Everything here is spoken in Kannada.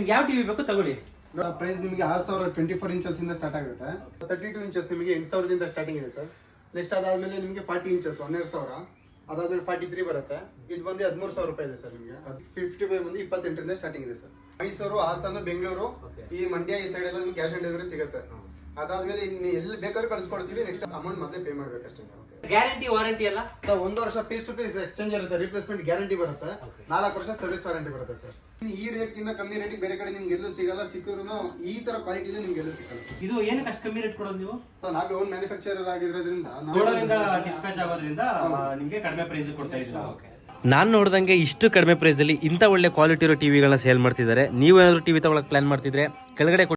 ನಿಮ್ಗೆ ಯಾವ ಟಿವಿ ಬೇಕು ತಗೊಳ್ಳಿ. ಪ್ರೈಸ್ ನಿಮಗೆ 6024 ಇಂಚಸ್ ಇಂದ ಸ್ಟಾರ್ಟ್ ಆಗುತ್ತೆ. 32 ಇಂಚಸ್ ನಿಮಗೆ 8000 ಇಂದ ಸ್ಟಾರ್ಟಿಂಗ್ ಇದೆ ಸರ್. ನೆಕ್ಸ್ಟ್ ಅದಾದ್ಮೇಲೆ ನಿಮಗೆ 40 ಇಂಚಸ್ 12000, ಅದಾದ್ಮೇಲೆ 43 ಬರುತ್ತೆ. ಇದು ಬಂದು 13,000 ರೂಪಾಯಿ ಇದೆ ಸರ್. ನಿಮಗೆ 55 ಬಂದು 28 ರಿಂದ ಸ್ಟಾರ್ಟಿಂಗ್ ಇದೆ ಸರ್. ಮೈಸೂರು, ಹಾಸನ, ಬೆಂಗಳೂರು, ಈ ಮಂಡ್ಯ ಈ ಸೈಡ್ ಎಲ್ಲ ನಿಮ್ಗೆ ಕ್ಯಾಶ್ ಆನ್ ಡೆಲಿವರಿ ಸಿಗುತ್ತೆ. ಅದಾದ್ಮೇಲೆ ಇನ್ನು ಎಲ್ಲಿ ಬೇಕಾದ್ರೂ ಕಳ್ಸಿಕೊಡ್ತೀವಿ. ನೆಕ್ಸ್ಟ್ ಅಮೌಂಟ್ ಮತ್ತೆ ಪೇ ಮಾಡ್ಬೇಕಷ್ಟೇ. ಗ್ಯಾರಂಟಿ ವಾರಂಟಿ ಎಲ್ಲ 1 ವರ್ಷ ಪೀಸ್ ಟು ಪೀಸ್ ಎಕ್ಸ್ಚೇಂಜ್ ಇರುತ್ತೆ, ರಿಪ್ಲೇಸ್ಮೆಂಟ್ ಗ್ಯಾರಂಟಿ ಬರುತ್ತೆ, 4 ವರ್ಷ ಸರ್ವಿಸ್ ವಾರಂಟಿ ಬರುತ್ತೆ ಸರ್. ಈ ರೇಟ್ ಗಿಂತ ಕಮ್ಮಿ ರೇಟ್ ಬೇರೆ ಕಡೆ ನಿಮ್ಗೆ ಎಲ್ಲೂ ಸಿಗಲ್ಲ. ಸಿಕ್ಕಿದ್ರು ಈ ತರ ಕ್ವಾಲಿಟಿ ನಿಮ್ಗೆ ಎಲ್ಲೂ ಸಿಗಲ್ಲ. ಇದು ಏನಕ್ಕೆ ಅಷ್ಟು ಕಮ್ಮಿ ರೇಟ್ ಕೊಡೋದು ನೀವು? ಸರ್ ನಾವೇ ಓನ್ ಮ್ಯಾನುಫ್ಯಾಕ್ಚರರ್ ಆಗಿರೋದ್ರಿಂದ ಡಿಸ್ಪ್ಯಾಚ್ ಆಗೋದ್ರಿಂದ ನಿಮಗೆ ಕಡಿಮೆ ಪ್ರೈಸ್ ಕೊಡ್ತಾ ಇದ್ದೀರಾ. ನಾನು ನೋಡ್ದಂಗೆ ಇಷ್ಟು ಕಡಿಮೆ ಪ್ರೈಸಲ್ಲಿ ಇಂಥ ಒಳ್ಳೆ ಕ್ವಾಲಿಟಿ ಇರೋ ಟಿವಿಗಳನ್ನ ಸೇಲ್ ಮಾಡ್ತಿದ್ದಾರೆ. ನೀವು ಏನಾದರೂ ಟಿವಿ ತಗೊಳಕ್ ಪ್ಲಾನ್ ಮಾಡ್ತಿದ್ರೆ ಕೆಳಗಡೆ